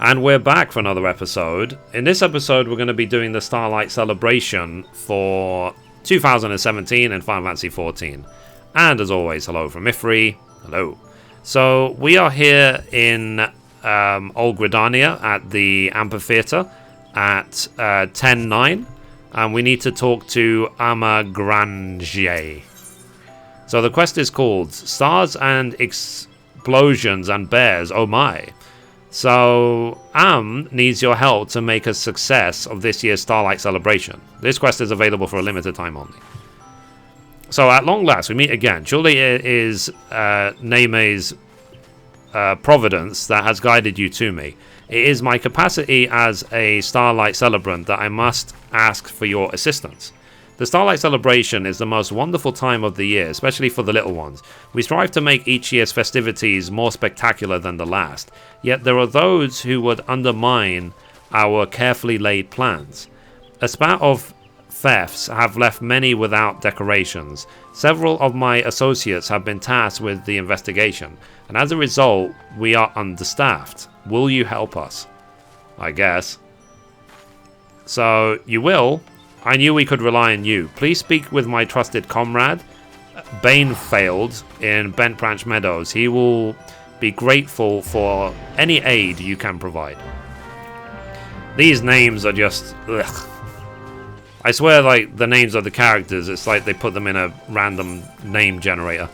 And we're back for another episode. In this episode, we're going to be doing the Starlight Celebration for 2017 and Final Fantasy XIV. And as always, hello from Mithrie. Hello. So we are here in Old Gridania at the amphitheater at 10-9. And we need to talk to Amagrange. So the quest is called Stars and Explosions and Bears, oh my. So, Am needs your help to make a success of this year's Starlight Celebration. This quest is available for a limited time only. So, at long last, we meet again. Surely it is Neme's providence that has guided you to me. It is my capacity as a Starlight Celebrant that I must ask for your assistance. The Starlight Celebration is the most wonderful time of the year, especially for the little ones. We strive to make each year's festivities more spectacular than the last, yet there are those who would undermine our carefully laid plans. A spat of thefts have left many without decorations. Several of my associates have been tasked with the investigation, and as a result, we are understaffed. Will you help us? I guess. So, you will? I knew we could rely on you. Please speak with my trusted comrade, Banefield, in Bent Branch Meadows. He will be grateful for any aid you can provide. These names are just... ugh. I swear, like, the names of the characters, it's like they put them in a random name generator.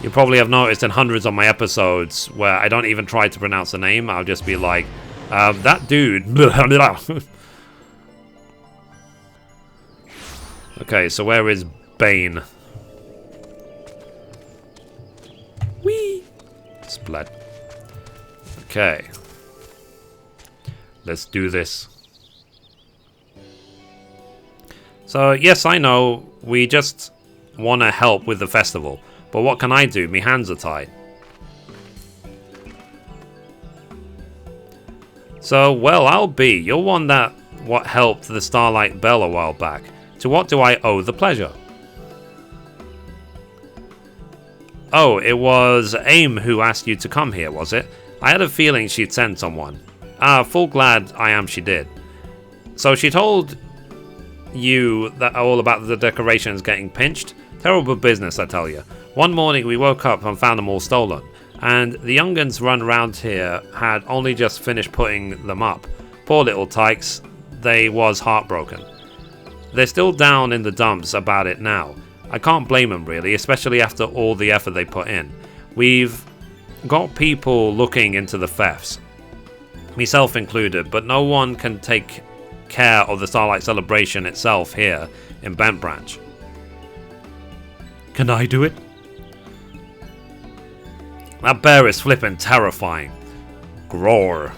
You probably have noticed in hundreds of my episodes where I don't even try to pronounce the name. I'll just be like, that dude... Okay, so where is Bane? Whee! Splat. Okay. Let's do this. So, yes, I know, we just want to help with the festival. But what can I do? Me hands are tied. So, well, I'll be. You're one that what helped the Starlight Bell a while back. To what do I owe the pleasure? Oh, it was AIM who asked you to come here, was it? I had a feeling she'd send someone. Full glad I am she did. So she told you that all about the decorations getting pinched? Terrible business, I tell you. One morning we woke up and found them all stolen. And the young'uns run around here had only just finished putting them up. Poor little tykes. They was heartbroken. They're still down in the dumps about it now. I can't blame them really, especially after all the effort they put in. We've got people looking into the thefts, myself included, but no one can take care of the Starlight Celebration itself here in Bent Branch. Can I do it? That bear is flippin' terrifying. Groar.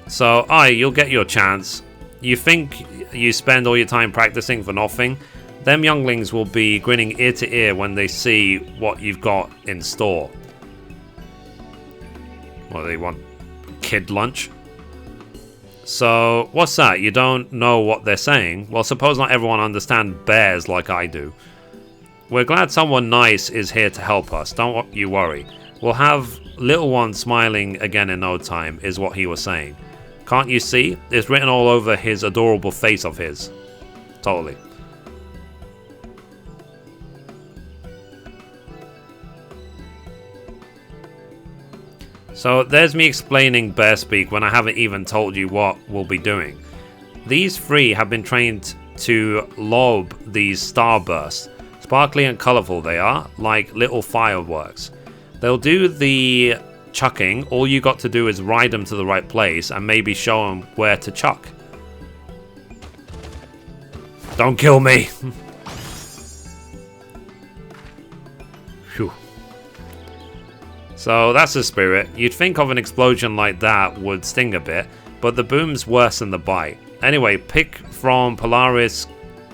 So, you'll get your chance. You think you spend all your time practicing for nothing? Them younglings will be grinning ear to ear when they see what you've got in store. What, they want kid lunch? So, what's that? You don't know what they're saying? Well, suppose not everyone understands bears like I do. We're glad someone nice is here to help us, don't you worry. We'll have little one smiling again in no time, is what he was saying. Can't you see? It's written all over his adorable face of his. Totally. So there's me explaining bear speak when I haven't even told you what we'll be doing. These three have been trained to lob these starbursts. Sparkly and colourful they are, like little fireworks. They'll do the chucking. All you got to do is ride them to the right place and maybe show them where to chuck. Don't kill me. Phew. So that's the spirit. You'd think of an explosion like that would sting a bit, but the boom's worse than the bite. Anyway, pick from Polaris,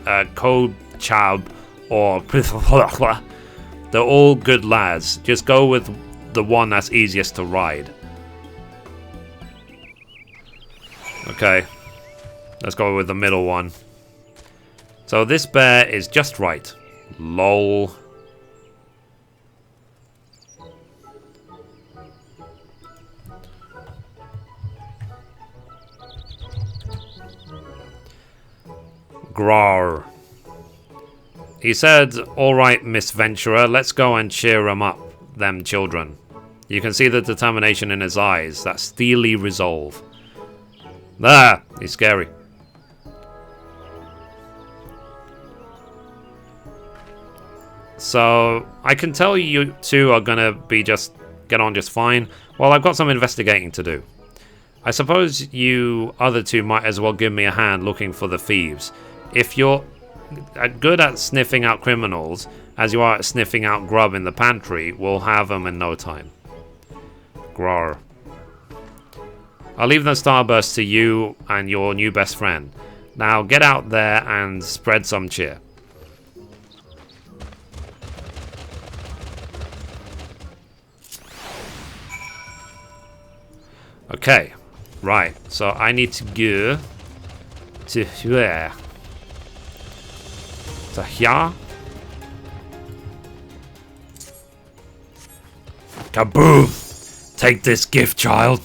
Kochab, or they're all good lads. Just go with the one that's easiest to ride. Okay, let's go with the middle one. So this bear is just right. Lol. Grar. He said, "Alright, Miss Venturer, let's go and cheer 'em up, them children." You can see the determination in his eyes, that steely resolve. There! He's scary. So, I can tell you two are gonna get on just fine. Well, I've got some investigating to do. I suppose you other two might as well give me a hand looking for the thieves. If you're good at sniffing out criminals, as you are at sniffing out grub in the pantry, we'll have them in no time. Grar. I'll leave the starburst to you and your new best friend. Now get out there and spread some cheer. Okay, right, so I need to go to where? To here? Kaboom! Take this gift, child!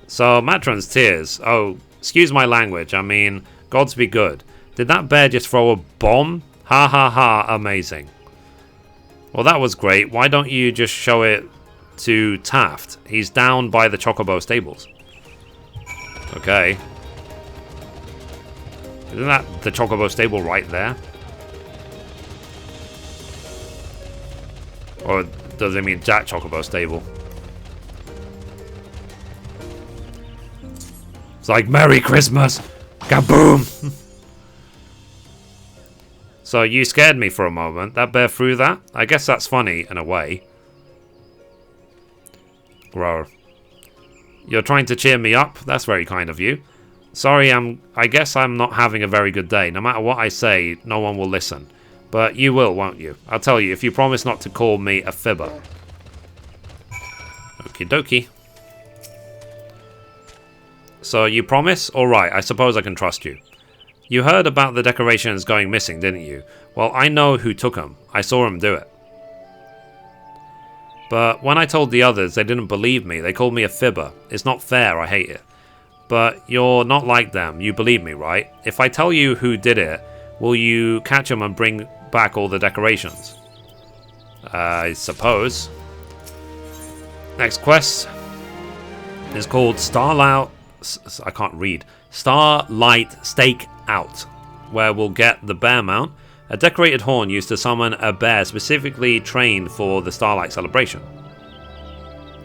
So, Matron's tears. Oh, excuse my language, I mean, gods be good. Did that bear just throw a bomb? Ha ha ha, amazing. Well, that was great. Why don't you just show it to Taft? He's down by the Chocobo stables. Okay. Isn't that the Chocobo stable right there? Or does it mean Jack Chocobo stable? It's like, Merry Christmas! Kaboom! So you scared me for a moment. That bear threw that? I guess that's funny, in a way. Grower. You're trying to cheer me up? That's very kind of you. Sorry, I guess I'm not having a very good day. No matter what I say, no one will listen. But you will, won't you? I'll tell you, if you promise not to call me a fibber. Okie dokie. So you promise? Alright, I suppose I can trust you. You heard about the decorations going missing, didn't you? Well, I know who took them. I saw him do it. But when I told the others, they didn't believe me. They called me a fibber. It's not fair, I hate it. But you're not like them. You believe me, right? If I tell you who did it, will you catch them and bring back all the decorations? I suppose. Next quest is called Starlight Stake Out, where we'll get the bear mount, a decorated horn used to summon a bear specifically trained for the Starlight Celebration.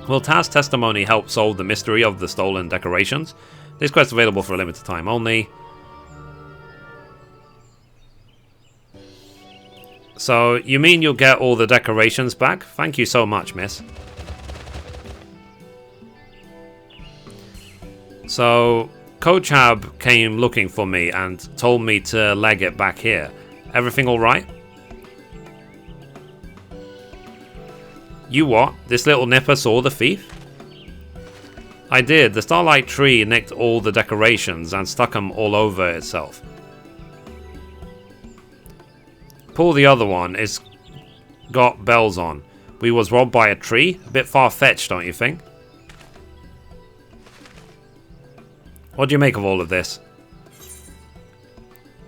Will Taz's testimony help solve the mystery of the stolen decorations? This quest is available for a limited time only. So, you mean you'll get all the decorations back? Thank you so much, miss. So, Kochab came looking for me and told me to leg it back here. Everything alright? You what? This little nipper saw the thief? I did. The Starlight tree nicked all the decorations and stuck them all over itself. Pull the other one. It's got bells on. We was robbed by a tree? A bit far-fetched, don't you think? What do you make of all of this?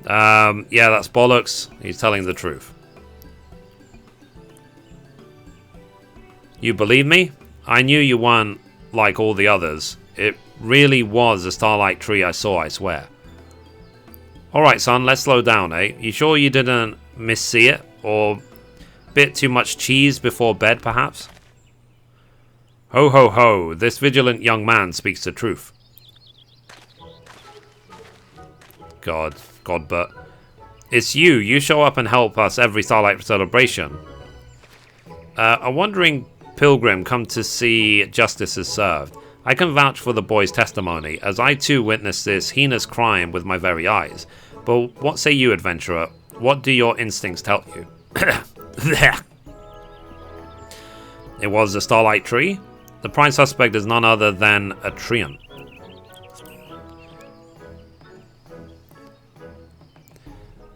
Yeah, that's bollocks. He's telling the truth. You believe me? I knew you weren't like all the others. It really was a Starlight tree I saw, I swear. Alright, son, let's slow down, eh? You sure you didn't miss-see it? Or a bit too much cheese before bed, perhaps? Ho ho ho, this vigilant young man speaks the truth. God, but it's you. You show up and help us every Starlight Celebration. A wandering pilgrim come to see justice is served. I can vouch for the boy's testimony, as I too witnessed this heinous crime with my very eyes. But what say you, adventurer? What do your instincts tell you? It was the Starlight Tree? The prime suspect is none other than a treant.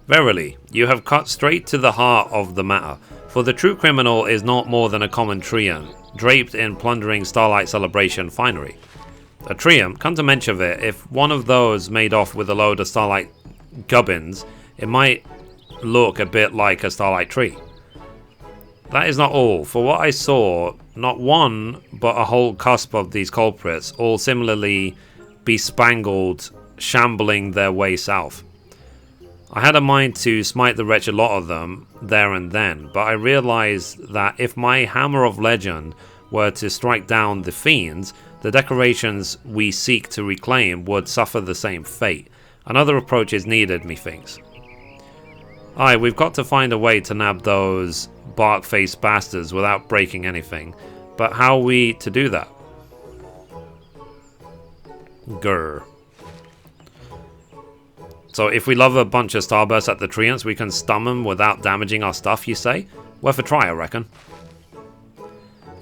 Verily, you have cut straight to the heart of the matter, for the true criminal is not more than a common treant, draped in plundering Starlight Celebration finery. A treant, come to mention of it, if one of those made off with a load of Starlight gubbins, it might look a bit like a starlight tree. That is not all. For what I saw, not one, but a whole cusp of these culprits, all similarly bespangled, shambling their way south. I had a mind to smite the wretched lot of them there and then, but I realized that if my hammer of legend were to strike down the fiends, the decorations we seek to reclaim would suffer the same fate. Another approach is needed, methinks. Aye, we've got to find a way to nab those bark-faced bastards without breaking anything. But how are we to do that? Grr. So if we love a bunch of starbursts at the treants, we can stun them without damaging our stuff, you say? Worth a try, I reckon.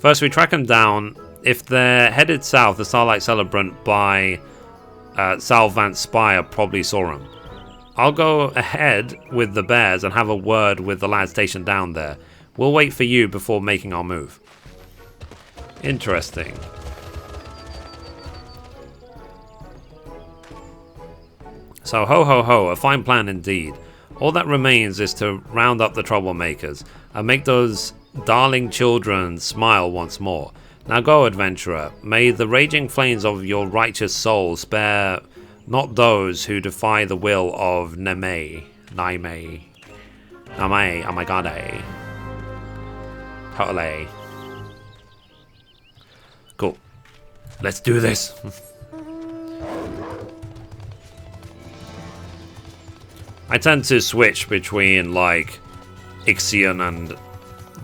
First, we track them down. If they're headed south, the Starlight Celebrant by Salvant Spire probably saw them. I'll go ahead with the bears and have a word with the lad stationed down there. We'll wait for you before making our move. Interesting. So ho ho ho, a fine plan indeed. All that remains is to round up the troublemakers and make those darling children smile once more. Now go, adventurer. May the raging flames of your righteous soul spare not those who defy the will of Name, Amagade. Totally. Cool. Let's do this. I tend to switch between like Ixion and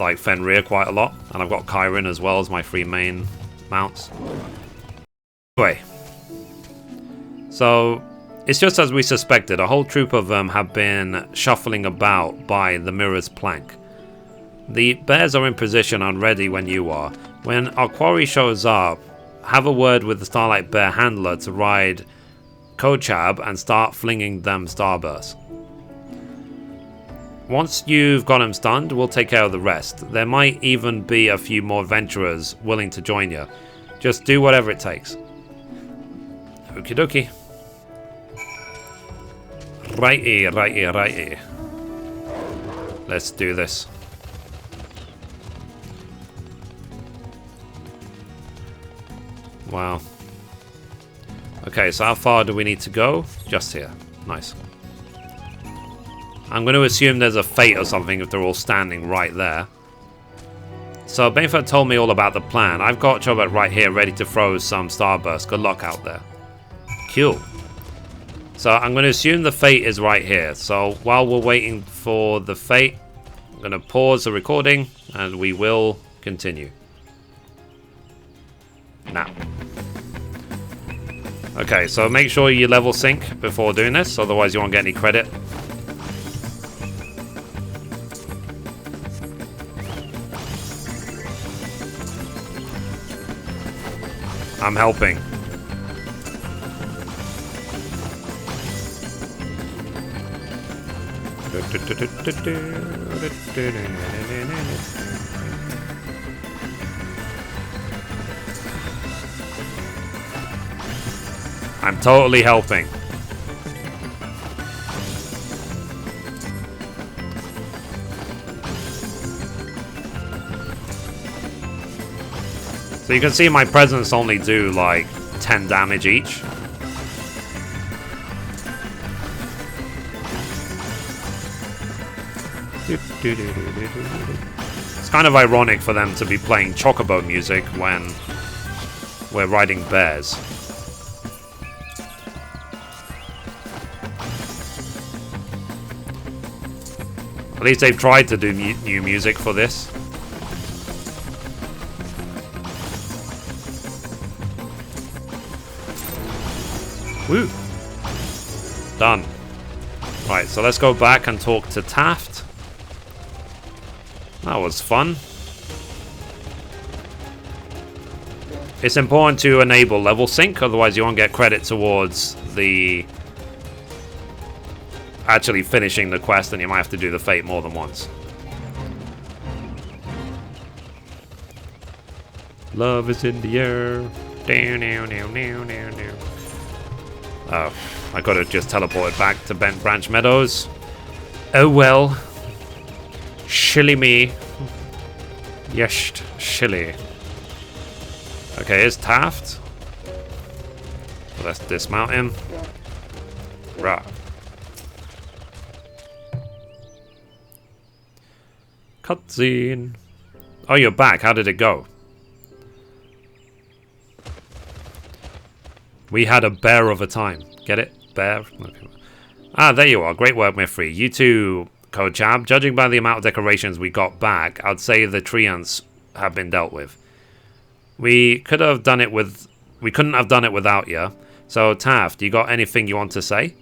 like Fenrir quite a lot, and I've got Kyrin as well as my 3 main mounts. Anyway, so it's just as we suspected. A whole troop of them have been shuffling about by the mirror's plank. The bears are in position and ready when you are. When our quarry shows up, have a word with the Starlight Bear handler to ride Kochab and start flinging them starbursts. Once you've got him stunned, we'll take care of the rest. There might even be a few more adventurers willing to join you. Just do whatever it takes. Okie dokie. Righty. Let's do this. Wow. Okay, so how far do we need to go? Just here. Nice. I'm going to assume there's a fate or something if they're all standing right there. So Baneford told me all about the plan. I've got Chobot right here ready to throw some starbursts. Good luck out there. Cool. So I'm going to assume the fate is right here. So while we're waiting for the fate, I'm going to pause the recording and we will continue. Now. Okay, so make sure you level sync before doing this, otherwise you won't get any credit. I'm helping. I'm totally helping. So you can see my presents only do like 10 damage each. It's kind of ironic for them to be playing Chocobo music when we're riding bears. At least they've tried to do new music for this. Woo! Done. Right, so let's go back and talk to Taft. That was fun. It's important to enable level sync, otherwise you won't get credit towards the actually finishing the quest, and you might have to do the fate more than once. Love is in the air. Oh, I could have just teleported back to Bent Branch Meadows. Oh well. Shilly me. Yes, shilly. Okay, here's Taft. Let's dismount him. Right. Cutscene. Oh, you're back. How did it go? We had a bear of a time. Get it? Bear? Okay. Ah, there you are. Great work, Mithrie. You too, Kochab. Judging by the amount of decorations we got back, I'd say the treants have been dealt with. We couldn't have done it without you. So, Taft, you got anything you want to say?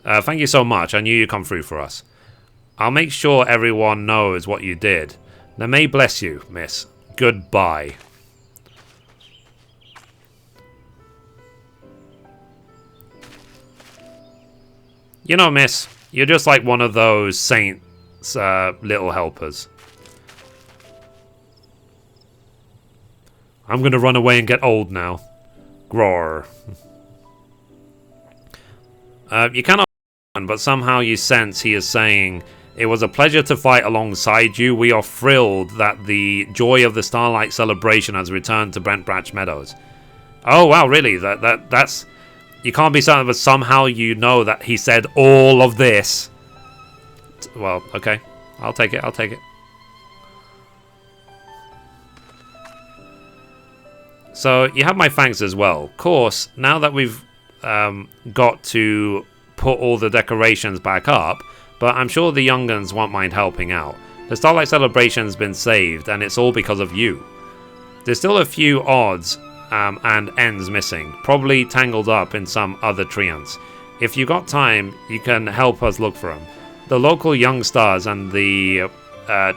Thank you so much. I knew you'd come through for us. I'll make sure everyone knows what you did. Now may bless you, miss. Goodbye. You know, miss, you're just like one of those saints' little helpers. I'm gonna run away and get old now. Groar. You cannot, but somehow you sense he is saying, "It was a pleasure to fight alongside you. We are thrilled that the joy of the Starlight Celebration has returned to Brent Branch Meadows." Oh wow, really? That's you can't be certain, but somehow you know that he said all of this. Well, okay, I'll take it. I'll take it. So you have my thanks as well. Of course, now that we've got to put all the decorations back up, but I'm sure the young'uns won't mind helping out. The Starlight Celebration's been saved, and it's all because of you. There's still a few odds and ends missing, probably tangled up in some other treants. If you got time, you can help us look for them. The local young stars and the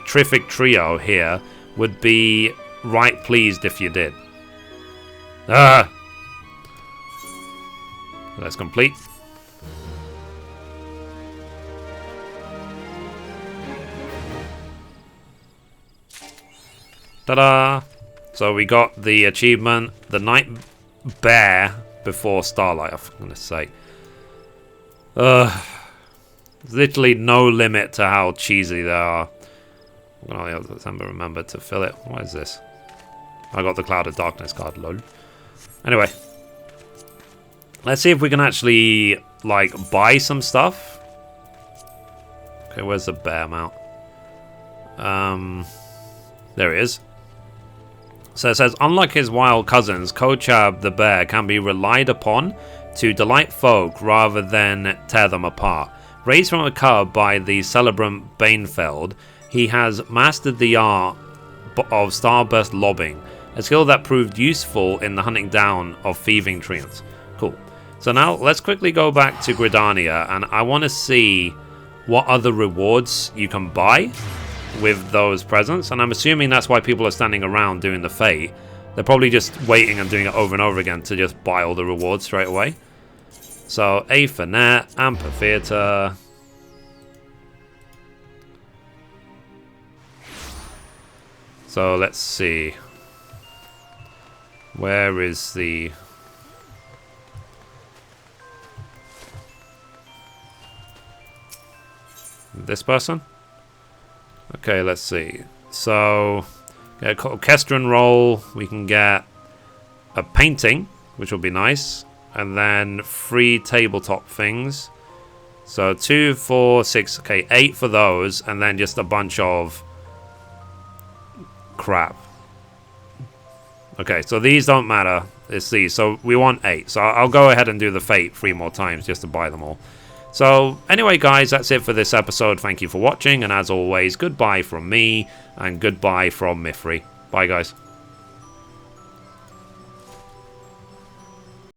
terrific trio here would be right pleased if you did. That's complete. Ta-da! So we got the achievement, the Night Bear before Starlight, for goodness sake. There's literally no limit to how cheesy they are. I'm gonna remember to fill it. What is this? I got the Cloud of Darkness card, lol. Anyway. Let's see if we can actually, like, buy some stuff. Okay, where's the bear mount? There it is. So it says, unlike his wild cousins, Kochab the bear can be relied upon to delight folk rather than tear them apart. Raised from a cub by the celebrant Banefeld, he has mastered the art of starburst lobbing, a skill that proved useful in the hunting down of thieving treants. Cool. So now let's quickly go back to Gridania, and I want to see what other rewards you can buy with those presents, and I'm assuming that's why people are standing around doing the fate. They're probably just waiting and doing it over and over again to just buy all the rewards straight away. So A for Net, Amphitheater. So let's see. Where is the... this person? Okay, let's see. So, get an orchestral roll. We can get a painting, which will be nice. And then 3 tabletop things. So 2, 4, 6, okay, 8 for those. And then just a bunch of crap. Okay, so these don't matter. It's these. So we want 8. So I'll go ahead and do the fate 3 more times just to buy them all. So, anyway guys, that's it for this episode. Thank you for watching, and as always, goodbye from me, and goodbye from Mithrie. Bye guys.